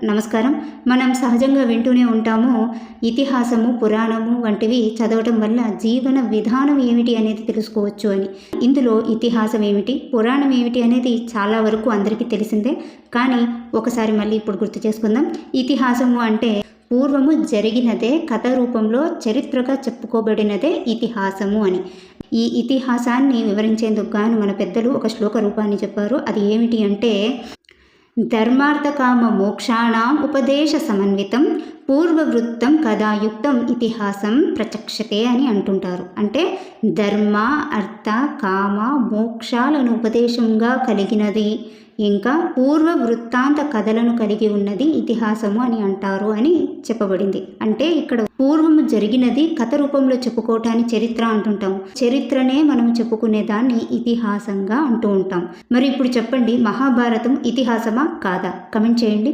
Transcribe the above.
నమస్కారం. మనం సహజంగా వింటూనే ఉంటాము. ఇతిహాసము, పురాణము వంటివి చదవటం వల్ల జీవన విధానం ఏమిటి అనేది తెలుసుకోవచ్చు అని. ఇందులో ఇతిహాసం ఏమిటి, పురాణం ఏమిటి అనేది చాలా వరకు అందరికీ తెలిసిందే. కానీ ఒకసారి మళ్ళీ ఇప్పుడు గుర్తు చేసుకుందాం. ఇతిహాసము అంటే పూర్వము జరిగినదే కథ రూపంలో చరిత్రగా చెప్పుకోబడినదే ఇతిహాసము అని. ఈ ఇతిహాసాన్ని వివరించేందుకు గాను మన పెద్దలు ఒక శ్లోక రూపాన్ని చెప్పారు. అది ఏమిటి అంటే, ధర్మార్థకామ మోక్షాణం ఉపదేశ సమన్వితం పూర్వవృత్తం కథాయుక్తం ఇతిహాసం ప్రచక్షతే అని అంటుంటారు. అంటే ధర్మ, అర్థ, కామ, మోక్షాలను ఉపదేశంగా కలిగినది, ఇంకా పూర్వ వృత్తాంత కథలను కలిగి ఉన్నది ఇతిహాసము అని అంటారు అని చెప్పబడింది. అంటే ఇక్కడ పూర్వము జరిగినది కథ రూపంలో చెప్పుకోవటాన్ని చరిత్ర అంటుంటాం. చరిత్రనే మనం చెప్పుకునే దాన్ని ఇతిహాసంగా అంటూ ఉంటాం. మరి ఇప్పుడు చెప్పండి, మహాభారతం ఇతిహాసమా కాదా? కమెంట్ చేయండి.